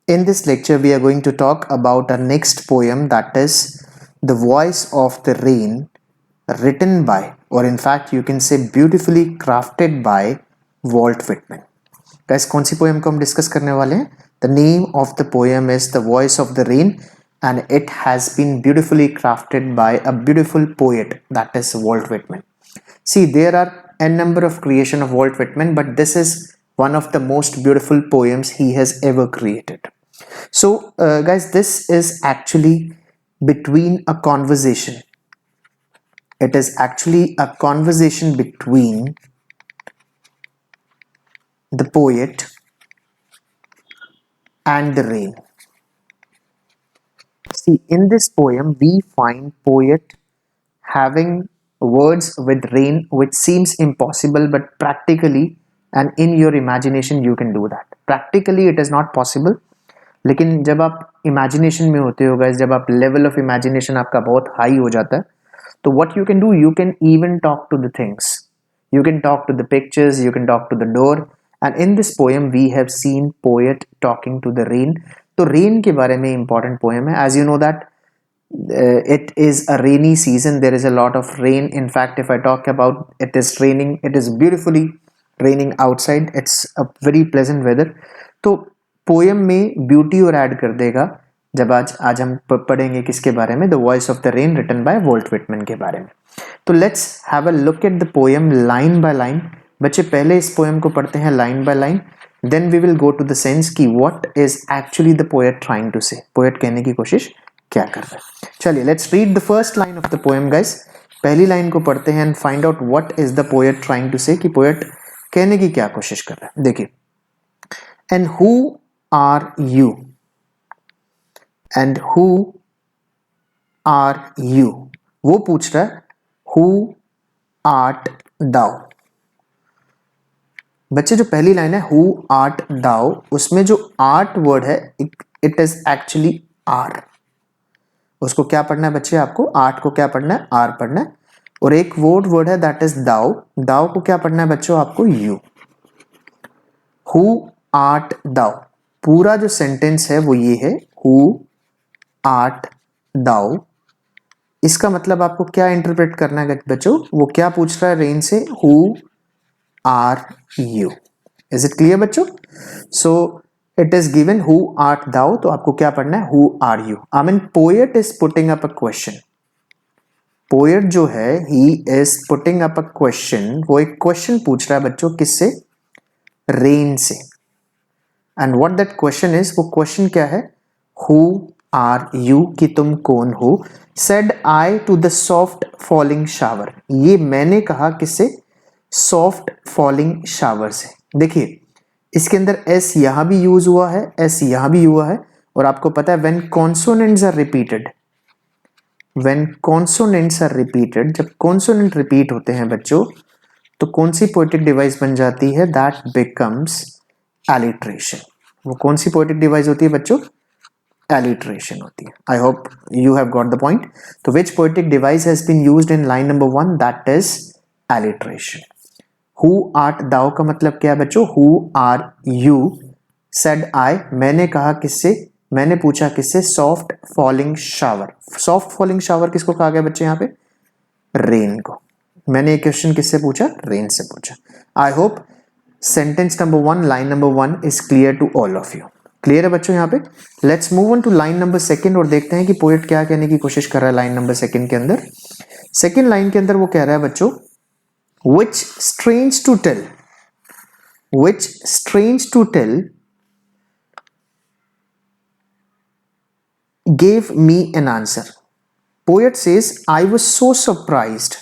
In this lecture, we are going to talk about our next poem, that is The Voice of the Rain, written by, or in fact, you can say beautifully crafted by Walt Whitman. Guys, कौन सी poem को हम discuss करने वाले हैं? The name of the poem is The Voice of the Rain, and it has been beautifully crafted by a beautiful poet, that is Walt Whitman. See, there are n number of creation of Walt Whitman, but this is one of the most beautiful poems he has ever created. So, guys, this is actually between a conversation. It is actually a conversation between the poet and the rain. See, in this poem, we find poet having words with rain, which seems impossible, but practically and in your imagination you can do that. Practically, it is not possible. लेकिन जब आप imagination में होते हो guys, जब आप level of imagination आपका बहुत हाई हो जाता है, तो what you can do, you can even talk to the things, you can talk to the pictures, you can talk to the door. And in this poem we have seen poet talking to the rain. तो rain के बारे में important poem है. As you know that it is a rainy season, there is a lot of rain. In fact, if I talk about it is raining, it is beautifully raining outside, it's a very pleasant weather. तो poem में beauty और add कर देगा जब आज हम पढ़ेंगे किसके बारे में, the voice of the rain written by Walt Whitman के बारे में. तो let's have a look at the poem line by line. बच्चे पहले इस पोएम को पढ़ते हैं line by line, then we will go to the sense की what is actually the poet trying to say, poet कहने की कोशिश क्या कर रहा है. चलिए let's read the first line of the poem guys. पहली लाइन को पढ़ते हैं and find out what is the poet trying to say, कि पोएट कहने की क्या कोशिश कर रहा है. देखिए, and who are you, and who are you, वो पूछ रहा है हु आर्ट दाउ. बच्चे जो पहली लाइन है हु आर्ट दाउ, उसमें जो आर्ट वर्ड है इट इज एक्चुअली आर. उसको क्या पढ़ना है बच्चे, आपको आर्ट को क्या पढ़ना है, आर पढ़ना है. और एक वर्ड है दैट इज दाउ, दाउ को क्या पढ़ना है बच्चों, आपको यू. हु आर्ट दाउ, पूरा जो सेंटेंस है वो ये है हु आर्ट दाउ. इसका मतलब आपको क्या इंटरप्रेट करना है बच्चों, वो क्या पूछ रहा है रेन से, who are you. Is it clear बच्चों? So it is given who art thou, तो आपको क्या पढ़ना है, who are you. I mean poet is putting up a question. Poet जो है he is putting up a question, वो एक क्वेश्चन पूछ रहा है बच्चों, किससे, रेन से. And what that question is, वो क्वेश्चन क्या है, हु आर यू, कि तुम कौन हो. Said I to the soft falling shower, ये मैंने कहा किससे, सॉफ्ट फॉलिंग शावर से. देखिए इसके अंदर एस यहां भी यूज हुआ है, एस यहां भी हुआ है. और आपको पता है when consonants are repeated, when consonants are repeated, जब कॉन्सोनेंट रिपीट होते हैं बच्चों, तो कौन सी पोएटिक डिवाइस बन जाती है, दैट बिकम्स एलिट्रेशन. वो कौन सी पोएटिक डिवाइस होती है बच्चों, एलिट्रेशन होती है. I hope you have got the point. तो which poetic device has been used in line number 1, that is alliteration. Who art thou का मतलब क्या है बच्चों, who are you. Said I, मैंने कहा किससे, मैंने पूछा किससे, soft falling shower. Soft falling shower किसको कहा गया बच्चे यहाँ पे, रेन को. मैंने एक क्वेश्चन किससे पूछा, रेन से पूछा. I hope sentence number 1, line number 1 is clear to all of you. Clear है बच्चों यहाँ पे. Let's move on to line number 2 और देखते हैं कि पोएट क्या कहने की कोशिश कर रहा है लाइन नंबर 2 के अंदर. सेकेंड लाइन के अंदर वो कह रहा है बच्चों, which strange to tell, which strange to tell gave me an answer. Poet says, I was so surprised,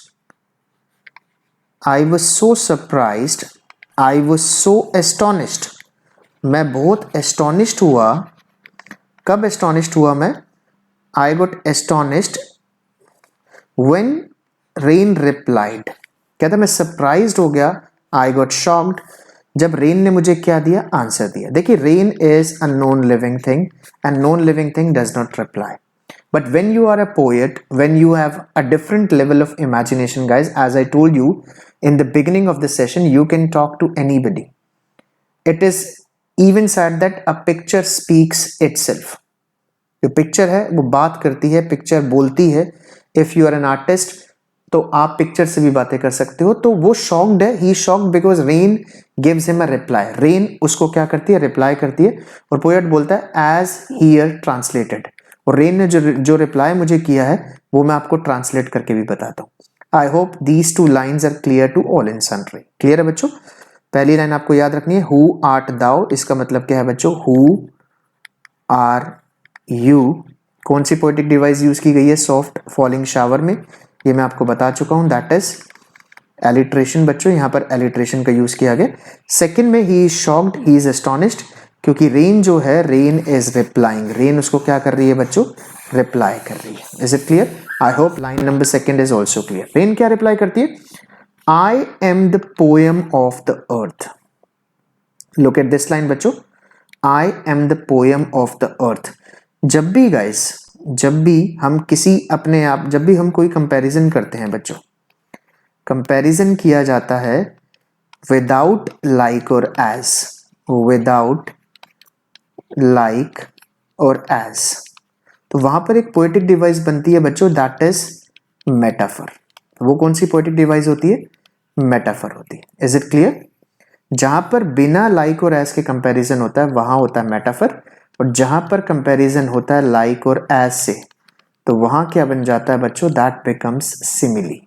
I was so surprised, I was so astonished. मैं बहुत astonished हुआ. कब astonished हुआ मैं, I got astonished when rain replied. कहता मैं surprised हो गया, आई गॉट शॉक्ड, जब रेन ने मुझे क्या दिया, आंसर दिया. देखिए rain is a non living thing and non living thing does not reply. But when you are a poet, when you have a different level of imagination guys, as I told you in the beginning of the session, you can talk to anybody. It is even said that a picture speaks itself. जो picture है वो बात करती है, picture बोलती है. If you are an artist तो आप पिक्चर से भी बातें कर सकते हो. तो वो शॉक्ड है, he shocked because rain gives him a reply. Rain उसको क्या करती है, रिप्लाई करती है. और पोएट बोलता है एज हियर ट्रांसलेटेड. और रेन ने जो रिप्लाई मुझे किया है वो मैं आपको ट्रांसलेट करके भी बताता हूँ. I hope these two lines are clear to all in sundry. Clear है बच्चों? पहली लाइन आपको याद रखनी है, हु आर्ट दाउ. इसका मतलब क्या है बच्चों, हु आर यू. कौन सी पोएटिक डिवाइस यूज की गई है सॉफ्ट फॉलिंग शावर में, ये मैं आपको बता चुका हूं. That is alliteration. बच्चों यहां पर एलिट्रेशन का यूज किया गया. सेकंड में he is shocked, he is astonished, क्योंकि रेन जो है, रेन इज रिप्लाइंग. रेन उसको क्या कर रही है बच्चों, रिप्लाई कर रही है. Is it clear? I hope line number second is also clear. Rain क्या रिप्लाई करती है, I am the poem of the earth. Look at this line बच्चों, I am the poem of the earth. जब भी guys, जब भी हम किसी अपने आप, जब भी हम कोई कंपैरिजन करते हैं बच्चों, कंपैरिजन किया जाता है विदाउट लाइक और एज, विदाउट लाइक और एज, तो वहां पर एक पोएटिक डिवाइस बनती है बच्चों, दैट इज मेटाफर. वो कौन सी पोएटिक डिवाइस होती है, मेटाफर होती है. Is it clear? जहां पर बिना लाइक और एज के कंपैरिजन होता है वहां होता है मेटाफर, और जहां पर कंपैरिजन होता है लाइक और एज से तो वहां क्या बन जाता है बच्चों, दैट बिकम्स सिमिली.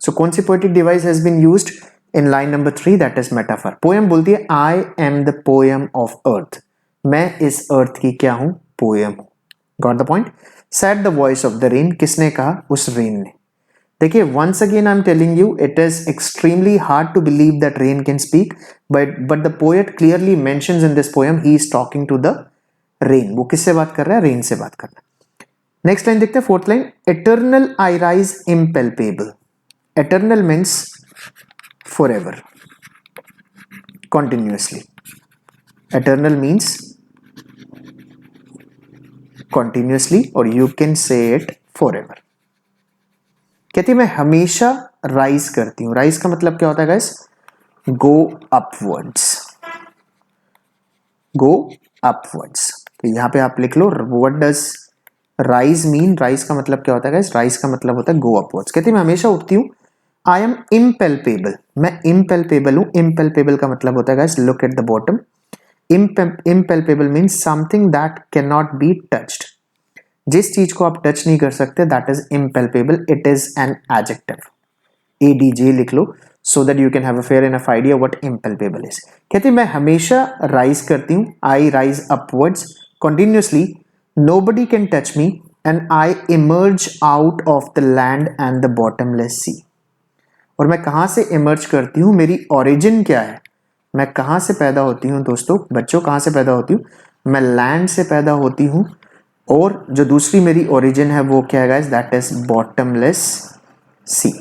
सो कौन सी poetic device has been used in line number 3, that is metaphor. Poem बोलती है I am the poem of earth. मैं इस अर्थ की क्या हूं, पोएम हूं. Got the point? Said the voice of the rain. किसने कहा, उस रेन ने. देखिए once again I am telling you, it is extremely hard to believe that rain can speak, but the poet clearly mentions in this poem he is talking to the rain. वो किससे बात कर रहा है, rain से बात कर रहा है. नेक्स्ट लाइन देखते हैं, fourth line, eternal I rise impalpable. Eternal means forever, continuously. Eternal means continuously, or you can say it forever. कहती है मैं हमेशा राइज करती हूं. राइज का मतलब क्या होता है guys, go upwards, go upwards. तो यहां पे आप लिख लो, what does rise mean. Rise का मतलब क्या होता है गाइस, राइज का मतलब होता है गो अपवर्ड्स. कहती है मैं हमेशा उठती हूं. I am impalpable. मैं इम्पेल्पेबल हूं. इम्पेल्पेबल का मतलब होता है guys, look at the bottom. Impalpable means something that can not be touched. जिस चीज को आप टच नहीं कर सकते, that is impalpable. It is an adjective. ADJ लिख लो so that you can have a fair enough idea what impalpable is. कहते मैं हमेशा राइज करती हूं. I rise upwards continuously. Nobody can touch me and I emerge out of the land and the bottomless sea. और मैं कहां से emerge करती हूं, मेरी ओरिजिन क्या है, मैं कहां से पैदा होती हूं दोस्तों, बच्चों कहां से पैदा होती हूं, मैं लैंड से पैदा होती हूं. और जो दूसरी मेरी ओरिजिन है वो क्या है guys, that is bottomless sea.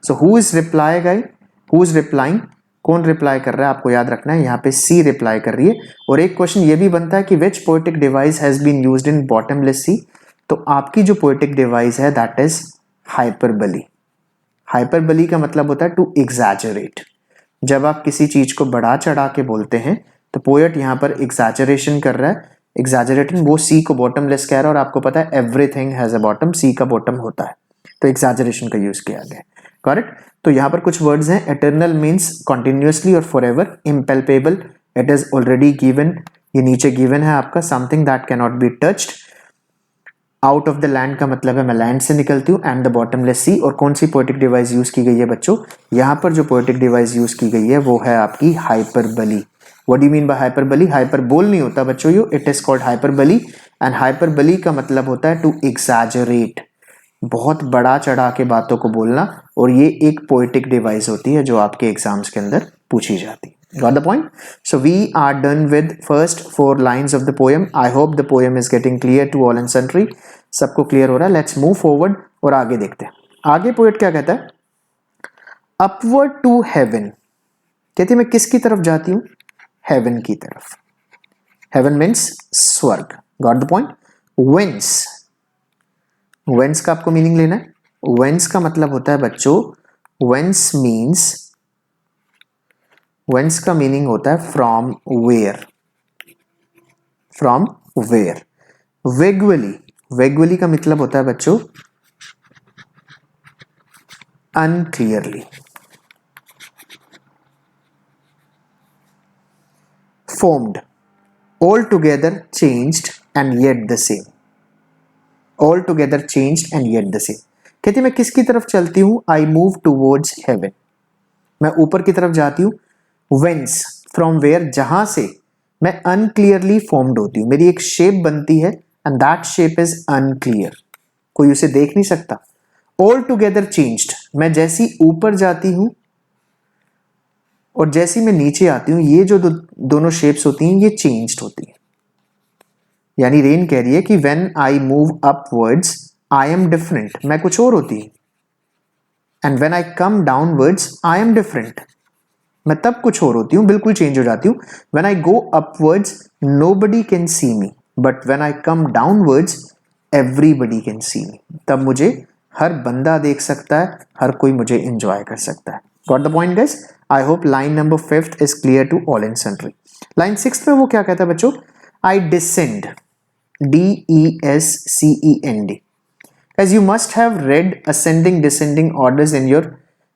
So who is reply guys, who is replying, कौन रिप्लाई कर रहा है आपको याद रखना है, यहाँ पे सी रिप्लाई कर रही है. और एक क्वेश्चन ये भी बनता है कि which poetic device has been used in bottomless sea. तो आपकी जो पोएटिक डिवाइस है दैट इज हाइपरबली. हाइपरबली का मतलब होता है टू एग्जैजरेट. जब आप किसी चीज को बढ़ा चढ़ा के बोलते हैं तो पोएट यहां पर एग्जैजरेशन कर रहा है. एग्जैजरेटिंग, वो सी को बॉटमलेस कह रहा है और आपको पता है एवरीथिंग हैज अ बॉटम, सी का बॉटम होता है, तो एग्जैजरेशन का यूज किया गया. करेक्ट? तो यहां पर कुछ वर्ड्स हैं. एटर्नल मीन्स कंटिन्यूअसली और forever. Impalpable, it is already given, ये नीचे गिवन है आपका, something that can not be touched. Out of the land का मतलब है मैं लैंड से निकलती हूँ. And the bottomless sea. और कौन सी पोएटिक डिवाइस यूज की गई है बच्चों, यहां पर जो पोएटिक डिवाइस यूज की गई है वो है आपकी hyperbole. What do you mean by hyperbole? Hyperbole नहीं होता बच्चों, yo it is called hyperbole. And hyperbole का मतलब होता है टू एग्जैजरेट, बहुत बड़ा चढ़ा के बातों को बोलना. और ये एक पोएटिक डिवाइस होती है जो आपके एग्जाम्स के अंदर पूछी जाती है. Got the point? So we are done with first 4 lines of the poem. I hope the poem is getting clear to all and sundry. सबको क्लियर हो रहा है. Let's move forward और आगे देखते हैं. आगे पोएट क्या कहता है, upward to heaven. कहती है मैं किसकी तरफ जाती हूं, heaven की तरफ. Heaven means स्वर्ग. Got the point? Whence. Whence का आपको मीनिंग लेना है. Whence का मतलब होता है बच्चों, whence का मीनिंग होता है from where. From where. Vaguely, vaguely का मतलब होता है बच्चों अनक्लियरली। formed, altogether changed and yet the same, altogether changed and yet the same। कहती मैं किसकी तरफ चलती हूँ, I move towards heaven, मैं ऊपर की तरफ जाती हूँ। whence, from where, जहां से मैं unclearly formed होती हूँ, मेरी एक शेप बनती है and that shape is unclear, कोई उसे देख नहीं सकता। altogether changed, मैं जैसी ऊपर जाती हूँ और जैसी मैं नीचे आती हूँ, ये जो दोनों शेप्स होती हैं ये चेंज्ड होती हैं। यानी रेन कह रही है कि when I move upwards I am different, मैं कुछ और होती हूँ। And when I come downwards I am different, मैं तब कुछ और होती हूँ, बिल्कुल चेंज हो जाती हूँ। When I go upwards nobody can see me, but when I come downwards everybody can see me, तब मुझे हर बंदा देख सकता है, हर कोई मुझे एंजॉय कर सकता है। Got the point guys? I hope line number 5 is clear to all and sundry. Line 6 में वो क्या कहता है बच्चों, I descend, DESCEND, as you must have read ascending descending orders in your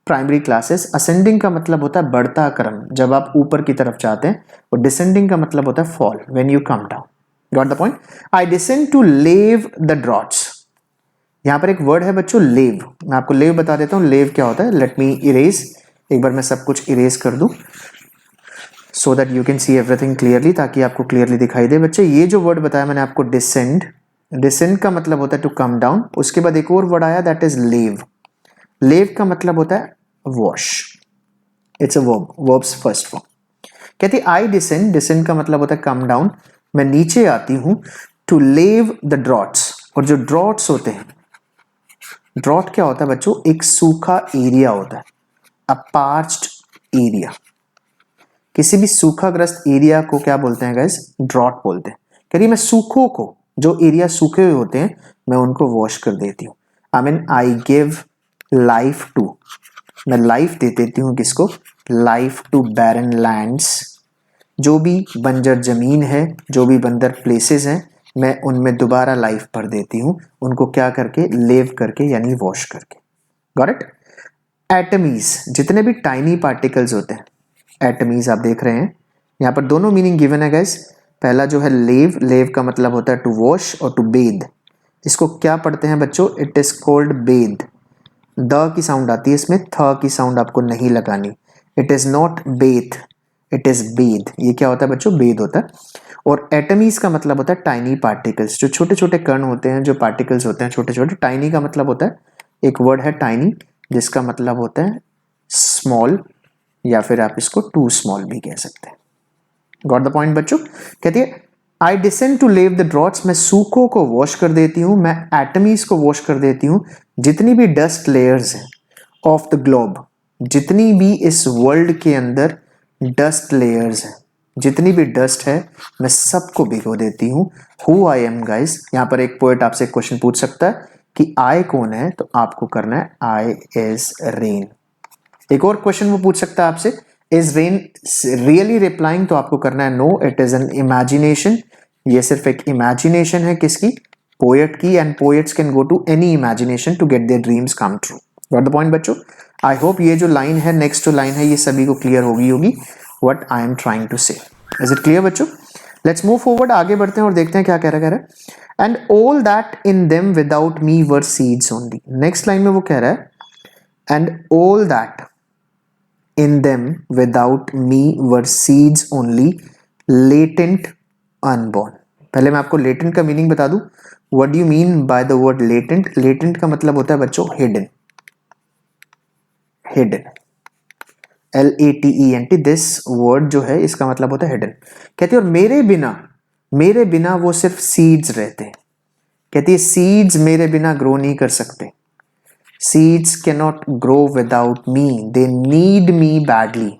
primary classes. Ascending का मतलब होता है बढ़ता क्रम, जब आप ऊपर की तरफ जाते हैं, और डिसेंडिंग का मतलब होता है fall, when you come down. Got the point? I descend to leave the droughts. यहां पर एक वर्ड है बच्चों लेव, मैं आपको लेव बता देता हूं लेव क्या होता है। लेट मी इरेज, एक बार मैं सब कुछ इरेज कर दूं सो that you can see everything clearly, ताकि आपको क्लियरली दिखाई दे। बच्चे ये जो वर्ड बताया मैंने आपको डिसेंड, डिसेंड का मतलब होता है टू कम डाउन। उसके बाद एक और वर्ड आया दैट इज लेव, लेव का मतलब होता है wash, it's a verb, verbs first form. कहती आई डिसेंड, डिसेंड का मतलब होता है कम डाउन, मैं नीचे आती हूं। टू लेव द ड्रॉट्स, और जो ड्रॉट्स होते हैं, ड्रॉट क्या होता है बच्चों, एक सूखा एरिया होता है, अ पार्च्ड एरिया। किसी भी सूखाग्रस्त एरिया को क्या बोलते हैं गाइस, ड्रॉट बोलते हैं। कह रही मैं सूखों को, जो एरिया सूखे हुए होते हैं, मैं उनको वॉश कर देती हूँ। I mean I give life to, मैं लाइफ दे देती हूँ किसको, लाइफ टू बैरन लैंड्स, जो भी बंजर जमीन है, जो भी बंजर प्लेसेस हैं, मैं उनमें दोबारा लाइफ भर देती हूँ, उनको क्या करके, लेव करके, यानी वॉश करके। Got it? एटमीज, जितने भी टाइनी पार्टिकल्स होते हैं, एटमीज आप देख रहे हैं, यहाँ पर दोनों मीनिंग गिवन है गाइस। पहला जो है लेव, लेव का मतलब होता है टू वॉश और टू बेद। इसको क्या पढ़ते हैं बच्चों, इट इज कॉल्ड बेद। द की साउंड आती है इसमें, थ की साउंड आपको नहीं लगानी। It is not beth, it is bathe. ये क्या होता है बच्चों, बेद होता है। और एटमीज का मतलब होता है टाइनी पार्टिकल्स, जो छोटे छोटे कण होते हैं, जो पार्टिकल्स होते हैं छोटे छोटे। टाइनी का मतलब होता है, एक वर्ड है टाइनी, जिसका मतलब होता है स्मॉल, या फिर आप इसको टू स्मॉल भी कह सकते हैं। गॉट द पॉइंट बच्चों? कहती है आई descend to leave the droughts, मैं सूखों को वॉश कर देती हूँ, मैं एटमीज को वॉश कर देती हूँ। जितनी भी डस्ट लेयर्स हैं ऑफ द ग्लोब, जितनी भी इस वर्ल्ड के अंदर डस्ट लेयर्स हैं, जितनी भी डस्ट है, मैं सबको भिगो देती हूँ। हु आई एम गाइस, यहाँ पर एक पोएट आपसे क्वेश्चन पूछ सकता है कि आई कौन है, तो आपको करना है आई इज रेन। एक और क्वेश्चन वो पूछ सकता है आपसे, इज रेन रियली रिप्लाइंग, तो आपको करना है no, it is an imagination. ये सिर्फ एक इमेजिनेशन है किसकी, पोएट की, and poets can go to any imagination to get their dreams come true. Got the point बच्चों? आई होप ये जो लाइन है, नेक्स्ट जो लाइन है, ये सभी को क्लियर होगी what I am trying to say. Is it clear बच्चों? लेट्स मूव फॉरवर्ड, आगे बढ़ते हैं और देखते हैं क्या कह रहा है। And all that in them without me were seeds only. Next line में वो कह रहा है and all that in them without me were seeds only, latent, unborn। पहले मैं आपको latent का मीनिंग बता दूं। what do you mean by the word latent? latent का मतलब होता है बच्चों hidden, hidden, LATENT। This word जो है इसका मतलब होता है hidden। कहती है और मेरे बिना वो सिर्फ सीड्स रहते हैं। कहती है सीड्स मेरे बिना ग्रो नहीं कर सकते। Seeds cannot grow without me, they need me badly।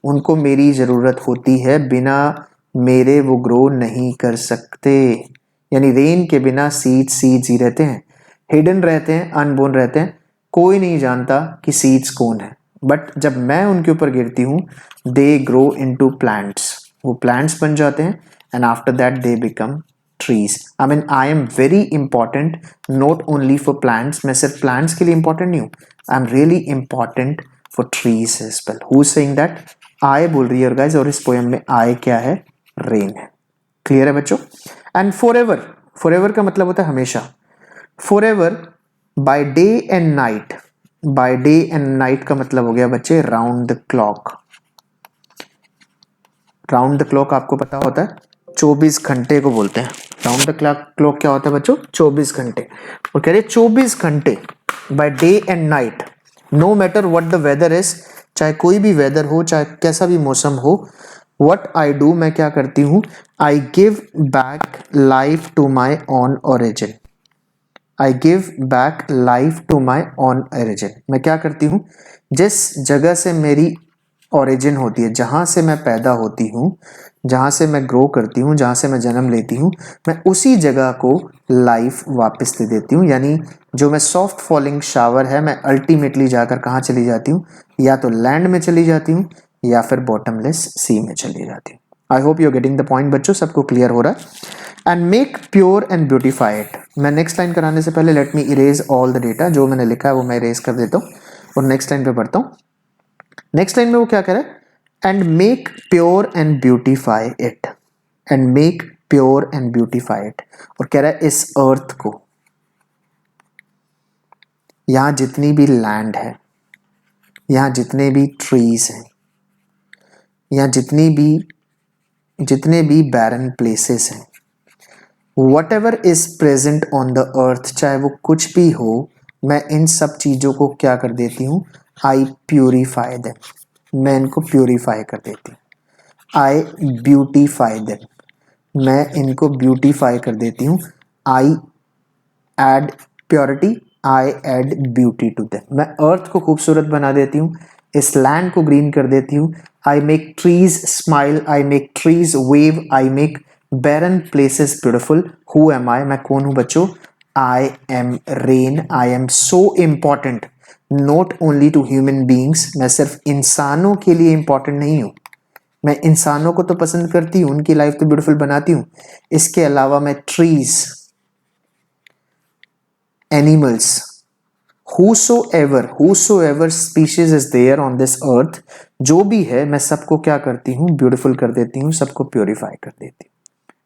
उनको मेरी जरूरत होती है, बिना मेरे वो ग्रो नहीं कर सकते। यानी रेन के बिना सीड्स ही रहते हैं, हिडन रहते हैं, अनबोर्न रहते हैं, कोई नहीं जानता कि सीड्स कौन है। बट जब मैं उनके ऊपर गिरती हूँ, दे ग्रो इनटू प्लांट्स, वो प्लांट्स बन जाते हैं, and after that they become trees. I mean I am very important not only for plants, मैं सिर्फ plants के लिए important नहीं हूँ, I am really important for trees as well. Who's saying that? I बोल रही है guys, और इस poem में I क्या है? Rain है. Clear है बच्चों? And forever, forever का मतलब होता है हमेशा. Forever, by day and night, by day and night का मतलब हो गया बच्चे round the clock. Round the clock आपको पता होता है 24 घंटे को बोलते हैं. राउंड द क्लॉक क्या होता है बच्चों? 24 घंटे. और कह रहे 24 घंटे by day and night, no matter what the weather is, चाहे कोई भी वेदर हो, चाहे कैसा भी मौसम हो, व्हाट आई डू, मैं क्या करती हूँ, I give back life to my own origin. I give back life to my own origin. मैं क्या करती हूँ, जिस जगह से मेरी ओरिजिन होती है, जहाँ से मैं पैदा होती हूँ, जहाँ से मैं ग्रो करती हूँ, जहाँ से मैं जन्म लेती हूँ, मैं उसी जगह को लाइफ वापस दे देती हूँ. यानी जो मैं सॉफ्ट फॉलिंग शावर है, मैं अल्टीमेटली जाकर कहाँ चली जाती हूँ, या तो लैंड में चली जाती हूँ या फिर बॉटमलेस सी में चली जाती हूँ. I hope you are getting the point बच्चों, सबको क्लियर हो रहा है. And make pure and beautify it. मैं नेक्स्ट लाइन कराने से पहले let me erase all the data. जो मैंने लिखा है वो मैं इरेज कर देता हूँ और नेक्स्ट लाइन पे पढ़ता हूँ. नेक्स्ट लाइन में वो क्या कह रहा है, and make pure and beautify it. And make pure and beautify it. और कह रहा है इस अर्थ को, यहां जितनी भी लैंड है, यहां जितने भी ट्रीज हैं, यहां जितने भी बैरन प्लेसेस हैं, what ever is present on the earth, चाहे वो कुछ भी हो, मैं इन सब चीजों को क्या कर देती हूँ, आई प्यूरिफाई देम. मैं इनको प्यूरिफाई कर देती हूँ. I beautify them. मैं इनको ब्यूटिफाई कर देती हूँ. I add purity, I add beauty to them. मैं अर्थ को खूबसूरत बना देती हूँ, इस लैंड को ग्रीन कर देती हूँ. I make trees smile, I make trees wave, I make barren places beautiful. Who am I? मैं कौन हूँ बच्चों? I am rain. I am so important not only to human beings. मैं सिर्फ इंसानों के लिए important नहीं हूँ. मैं इंसानों को तो पसंद करती हूँ, उनकी लाइफ तो ब्यूटीफुल बनाती हूँ. इसके अलावा मैं trees, animals, whosoever species is there on this earth, जो भी है मैं सबको क्या करती हूँ, ब्यूटीफुल कर देती हूँ, सबको प्योरीफाई कर देती हूँ.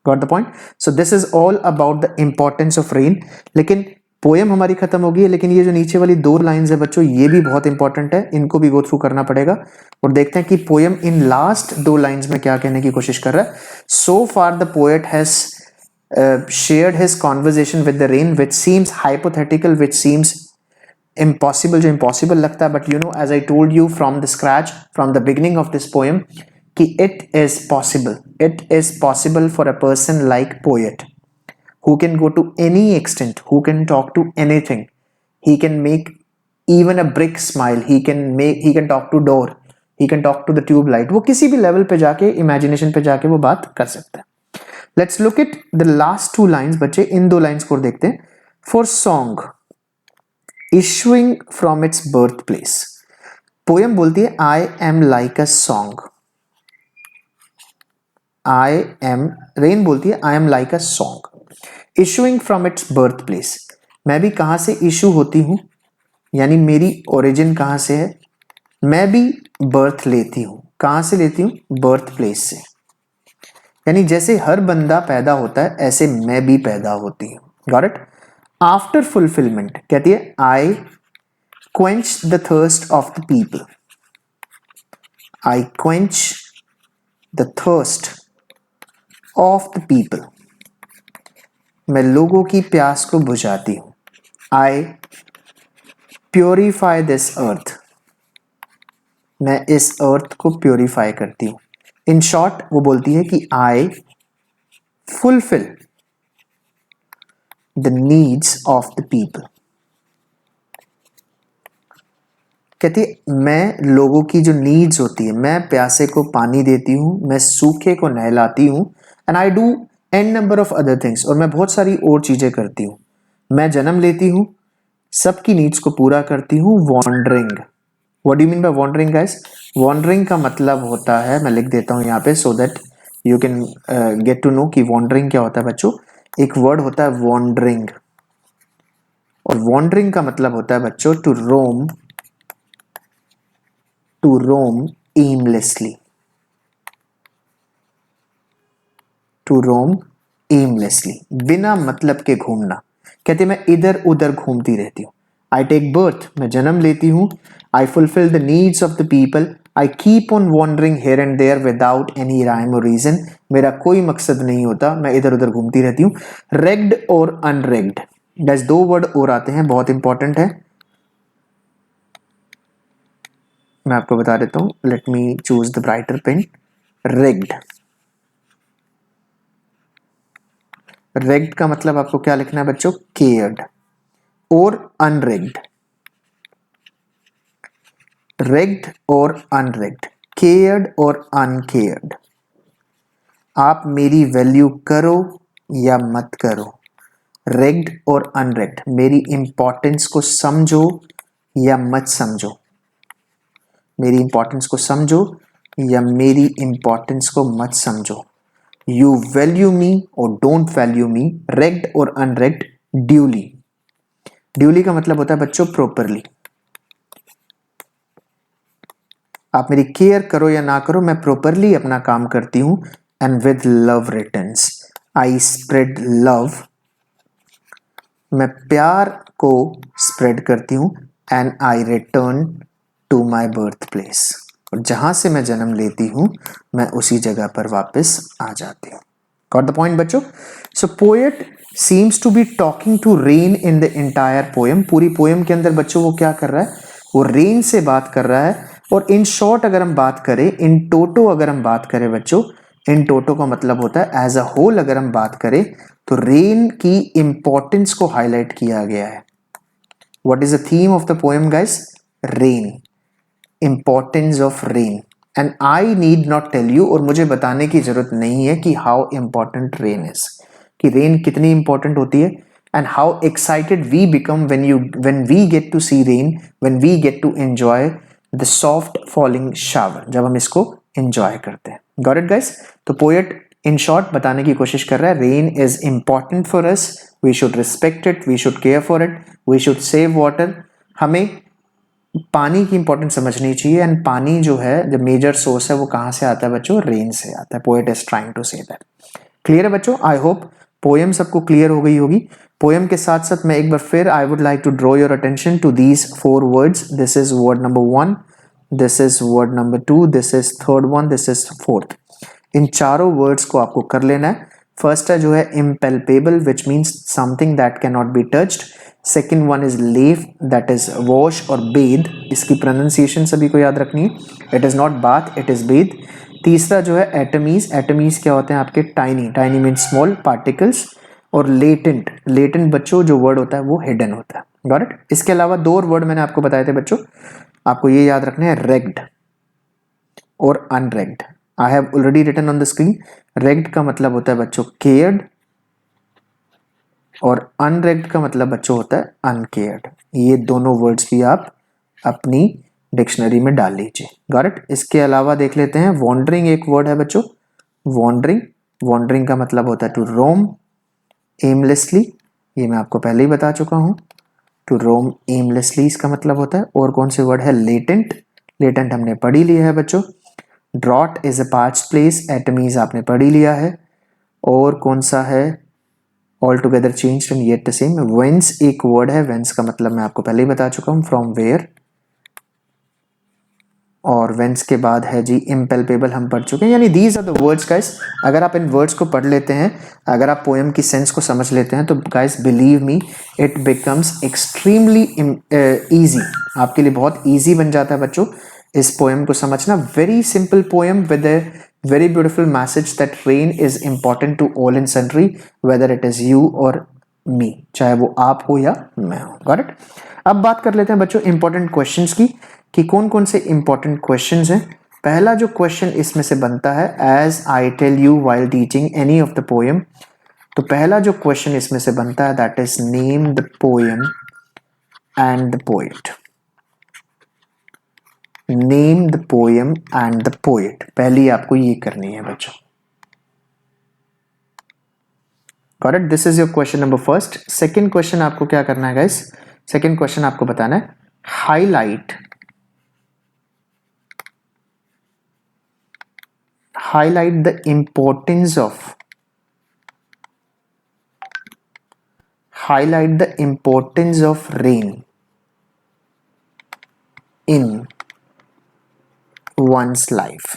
Got the point? So this is all about the importance of rain. लेकिन पोएम हमारी खत्म होगी है, लेकिन ये जो नीचे वाली 2 लाइंस है बच्चों, ये भी बहुत इंपॉर्टेंट है, इनको भी गो थ्रू करना पड़ेगा. और देखते हैं कि पोएम इन लास्ट 2 लाइंस में क्या कहने की कोशिश कर रहा है. So far the poet has shared his conversation with the rain, which seems hypothetical, which seems impossible, जो impossible लगता है. But you know, as I told you from the scratch, from the beginning of this poem, कि it is possible for a person like poet who can go to any extent, who can talk to anything, he can make even a brick smile, he can talk to door, he can talk to the tube light. वो किसी भी level पे जाके, imagination पे जाके वो बात कर सकता है. Let's look at the last 2 lines बच्चे. इन 2 लाइंस को देखते हैं. For song issuing from its birthplace, poem बोलती है I am like a song. Rain बोलती है I am like a song. Issuing from its birth place, मैं भी कहाँ से इशू होती हूँ, यानी मेरी ओरिजिन कहाँ से है. मैं भी बर्थ लेती हूँ, कहाँ से लेती हूँ, बर्थ प्लेस से. यानी जैसे हर बंदा पैदा होता है, ऐसे मैं भी पैदा होती हूँ. Got it? आफ्टर फुलफिलमेंट कहती है I quench the thirst of the people. I quench the thirst of the people. मैं लोगों की प्यास को बुझाती हूं. I purify this earth. मैं इस अर्थ को प्योरीफाई करती हूं. इन शॉर्ट वो बोलती है कि आई fulfil the needs of the people. कहती है मैं लोगों की जो नीड्स होती है, मैं प्यासे को पानी देती हूं, मैं सूखे को नहलाती हूं, and I do an number of other things. और मैं बहुत सारी और चीजें करती हूँ. मैं जन्म लेती हूँ, सबकी नीड्स को पूरा करती हूँ. Wandering, what do you mean by wandering guys? Wandering का मतलब होता है, मैं लिख देता हूँ यहाँ पे so that you can get to know कि वॉन्डरिंग क्या होता है बच्चों। एक वर्ड होता है वॉन्डरिंग, और वॉन्डरिंग का मतलब होता है बच्चों to roam aimlessly, to roam aimlessly, बिना मतलब के घूमना। कहते मैं इधर उधर घूमती रहती हूँ। आई टेक बर्थ, मैं जन्म लेती हूँ। I fulfil the needs of the people. I keep on wandering here and there without any rhyme और रीजन, मेरा कोई मकसद नहीं होता, मैं इधर उधर घूमती रहती हूँ। रेग्ड और अनरेग्ड, गैस दो वर्ड और आते हैं, बहुत इंपॉर्टेंट है, मैं आपको बता देता हूँ। Let me choose the brighter pen. Ragged, ragged का मतलब आपको क्या लिखना है बच्चों, केयर्ड। और अनरेग्ड, रेग्ड और अनरेग्ड, केयर्ड और अनकेयर्ड। आप मेरी वैल्यू करो या मत करो, रेग्ड और अनरेग्ड, मेरी इंपॉर्टेंस को समझो या मत समझो, मेरी इंपॉर्टेंस को समझो या मेरी इंपॉर्टेंस को मत समझो। यू वैल्यू मी और डोंट वैल्यू मी, रेग्ड और अनरेग्ड, ड्यूली। ड्यूली का मतलब होता है बच्चों प्रॉपरली। आप मेरी केयर करो या ना करो, मैं प्रॉपरली अपना काम करती हूं। And with love returns, I spread love, मैं प्यार को स्प्रेड करती हूं। And I return to my birth place, और जहां से मैं जन्म लेती हूं मैं उसी जगह पर वापस आ जाती हूं। गॉट द पॉइंट बच्चों। So poet seems to be talking to rain in the entire poem. पूरी पोएम के अंदर बच्चों वो क्या कर रहा है, वो रेन से बात कर रहा है। और इन शॉर्ट अगर हम बात करें, इन टोटो अगर हम बात करें बच्चों, इन टोटो का मतलब होता है एज अ होल अगर हम बात करें तो रेन की इंपॉर्टेंस को हाईलाइट किया गया है। What is the theme of the poem guys, rain, importance of rain. And I need not tell you, और मुझे बताने की जरूरत नहीं है कि हाउ इंपॉर्टेंट रेन इज, कि रेन कितनी इंपॉर्टेंट होती है। And how excited we become when we get to see rain, when we get to enjoy the soft falling shower, जब हम इसको एंजॉय करते हैं। Got it guys. तो पोएट इन शॉर्ट बताने की कोशिश कर रहा है rain is important for us, we should respect it, we should care for it, we should save water. हमें पानी की इंपॉर्टेंस समझनी चाहिए। एंड पानी जो है, जब मेजर सोर्स है वो कहां से आता है बच्चों, रेन से आता है। Poet is trying to say that. Clear है बच्चों। आई होप पोएम सबको क्लियर हो गई होगी। पोएम के साथ साथ मैं एक बार फिर I would like to draw your attention to these 4 words. This is word number 1, this is word number 2, this is third one, this is fourth. इन चारों वर्ड्स को आपको कर लेना है। फर्स्ट है जो है impalpable, which means something that cannot be touched. Second one is lave, that is wash और बेद। इसकी प्रोनाउंसिएशन सभी को याद रखनी है, it is not bath, it is bathe. तीसरा जो है एटमीज, एटमीज क्या होते हैं आपके, tiny, tiny means small particles. और लेटेंट, लेटेंट बच्चों जो वर्ड होता है वो हिडन होता है। Got it. इसके अलावा 2 और वर्ड मैंने आपको बताए थे बच्चों, आपको ये याद रखने हैं, रेग्ड और unragged. I have already written on the screen. Ragged का मतलब होता है बच्चों केयर्ड, और अनरेग्ड का मतलब बच्चों होता है अनकेयर्ड। ये दोनों वर्ड्स भी आप अपनी डिक्शनरी में डाल लीजिए। Got it. इसके अलावा देख लेते हैं, वॉन्डरिंग एक वर्ड है बच्चों, वॉन्डरिंग, वॉन्डरिंग का मतलब होता है टू रोम एमलेसली, ये मैं आपको पहले ही बता चुका हूं। टू रोम एमलेसली इसका मतलब होता है। और कौन से वर्ड है, लेटेंट, लेटेंट हमने पढ़ी लिया है बच्चों। Drought is a parched place, एटमीज आपने पढ़ी लिया है। और कौन सा है, all together changed and yet the same. वेंस एक वर्ड है, वेंस का मतलब मैं आपको पहले ही बता चुका हूं, फ्रॉम वेयर। और वेंस के बाद है जी इम्पेल्पेबल, हम पढ़ चुके हैं। यानी these are the words guys. अगर आप इन वर्ड्स को पढ़ लेते हैं, अगर आप पोएम की सेंस को समझ लेते हैं, तो guys believe me it becomes extremely easy, आपके लिए बहुत इजी बन जाता है बच्चों इस पोएम को समझना। Very simple poem with A very beautiful message that rain is important to all and sundry, whether it is you or me, चाहे वो आप हो या मैं हूं। Got it. अब बात कर लेते हैं बच्चों इंपॉर्टेंट क्वेश्चंस की, कि कौन कौन से इंपॉर्टेंट क्वेश्चंस हैं। पहला जो क्वेश्चन इसमें से बनता है, as I tell you while teaching any of the poem, तो पहला जो क्वेश्चन इसमें से बनता है that is name the poem and the poet. Name the poem and the poet, पहली आपको ये करनी है बच्चों। Correct, this is your question number first. Second question आपको क्या करना है गाइस, सेकेंड क्वेश्चन आपको बताना है highlight the importance of rain in one's life.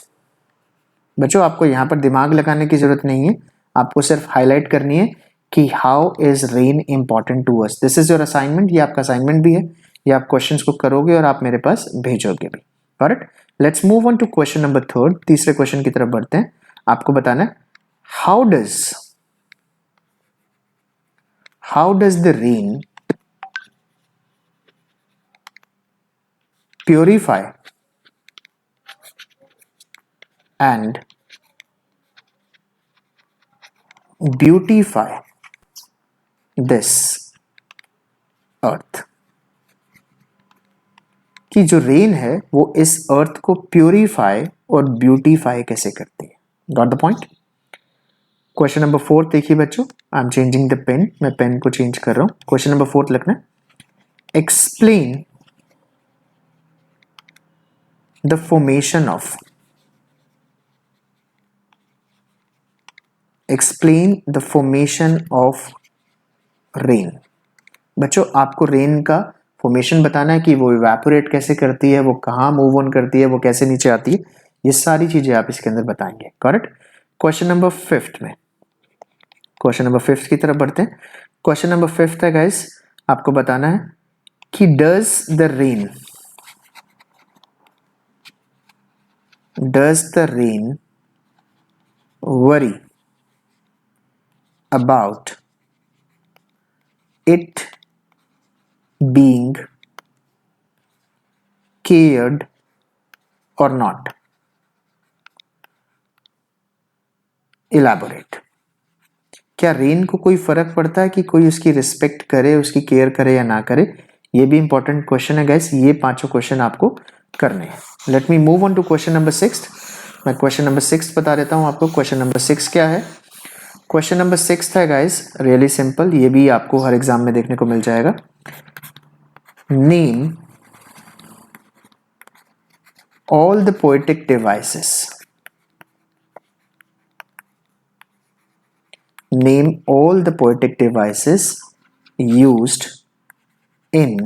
बच्चों आपको यहां पर दिमाग लगाने की जरूरत नहीं है, आपको सिर्फ हाईलाइट करनी है कि how is rain important to us. This is your assignment, ये आपका असाइनमेंट भी है, ये आप क्वेश्चंस को करोगे और आप मेरे पास भेजोगे भी। Correct, let's move on to question number third. तीसरे क्वेश्चन की तरफ बढ़ते हैं। आपको बताना है how does the rain purify and beautify this earth. कि जो रेन है वो इस अर्थ को प्योरीफाई और ब्यूटीफाई कैसे करती है। Got the point. Question number 4 देखिए बच्चों, I am changing the pen, मैं पेन को चेंज कर रहा हूं। क्वेश्चन नंबर 4 लिखना है explain the formation of rain. बच्चों आपको रेन का फॉर्मेशन बताना है कि वो इवेपोरेट कैसे करती है, वो कहाँ मूव ऑन करती है, वो कैसे नीचे आती है, ये सारी चीजें आप इसके अंदर बताएंगे। करेक्ट। क्वेश्चन नंबर 5 में, क्वेश्चन नंबर 5 की तरफ बढ़ते हैं। क्वेश्चन नंबर 5 है गाइस, आपको बताना है कि does the rain worry about it being cared or not? Elaborate. क्या रेन को कोई फर्क पड़ता है कि कोई उसकी रिस्पेक्ट करे, उसकी केयर करे या ना करे? ये भी इंपॉर्टेंट क्वेश्चन है गाइस, ये 5 क्वेश्चन आपको करने हैं। Let me move on to question number 6। मैं क्वेश्चन नंबर 6 बता देता हूं आपको। क्वेश्चन नंबर 6 क्या है? क्वेश्चन नंबर 6 है गाइस रियली सिंपल, ये भी आपको हर एग्जाम में देखने को मिल जाएगा। Name all the poetic devices. Name all the poetic devices used in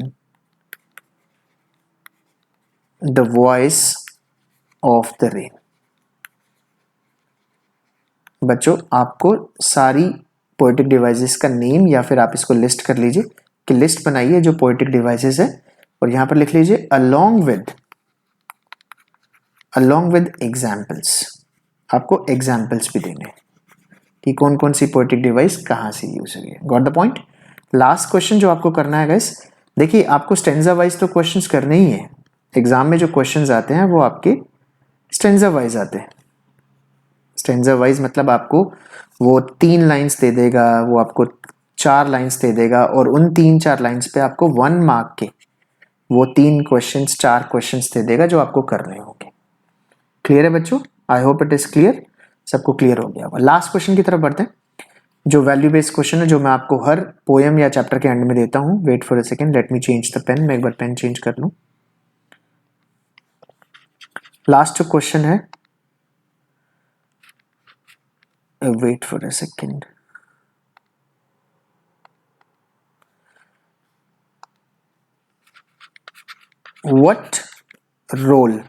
the voice of the rain. बच्चों आपको सारी पोएटिक डिवाइसेस का नेम या फिर आप इसको लिस्ट कर लीजिए कि लिस्ट बनाइए जो पोएटिक डिवाइसेस है और यहां पर लिख लीजिए along with एग्जाम्पल्स। आपको एग्जाम्पल्स भी देने कि कौन कौन सी पोएटिक डिवाइस कहां से यूज हुई है। Got the point. Last question जो आपको करना है गाइस, देखिए आपको स्टेंजा वाइज तो क्वेश्चंस करने ही है। एग्जाम में जो क्वेश्चंस आते हैं वो आपके स्टेंजा वाइज आते हैं। स्टेंजा वाइज मतलब आपको वो 3 लाइंस दे देगा, वो आपको 4 लाइंस दे देगा और उन 3-4 लाइंस पे आपको 1 मार्क के वो 3 क्वेश्चंस 4 क्वेश्चंस दे देगा जो आपको करने होंगे। क्लियर है बच्चों? I hope it is clear, सबको क्लियर हो गया होगा। लास्ट क्वेश्चन की तरफ बढ़ते हैं, जो वैल्यू बेस्ड क्वेश्चन है, जो मैं आपको हर पोएम या चैप्टर के एंड में देता हूं। Wait for a second, let me change the pen. मैं एक बार पेन चेंज कर लूं। लास्ट क्वेश्चन है, wait for a second, what role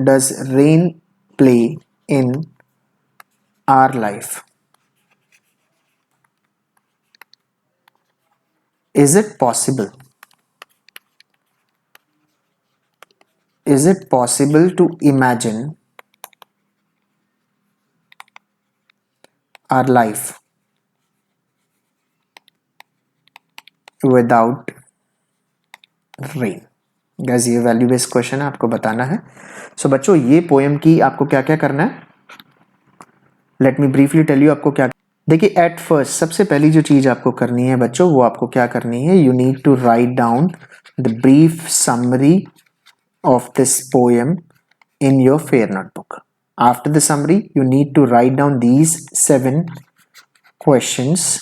does rain play in our life? Is it possible to imagine our life without rain? Guys ये value based question है, आपको बताना है। सो बच्चों ये पोएम की आपको क्या क्या करना है, let me briefly tell you आपको क्या। देखिए एट फर्स्ट सबसे पहली जो चीज आपको करनी है बच्चों, वो आपको क्या करनी है, you need to write down the brief summary of this poem in your fair notebook. After the summary, you need to write down these 7 questions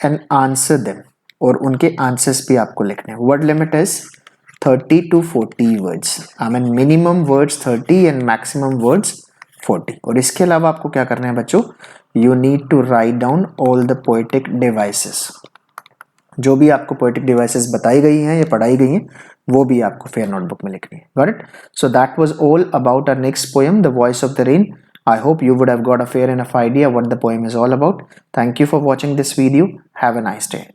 and answer them, और उनके आंसर्स भी आपको लिखने हैं. Word limit is 30 to 40 words. I mean minimum words 30 and maximum words 40. और इसके अलावा आपको क्या करना है बच्चों? You need to write down all the poetic devices. जो भी आपको पोएटिक डिवाइसेस बताई गई हैं या पढ़ाई गई हैं वो भी आपको फेयर नोटबुक में लिखनी है. Got it? So that was all about our next poem, the voice of the rain. I hope you would have got a fair enough idea what the poem is all about. Thank you for watching this video. Have a nice day.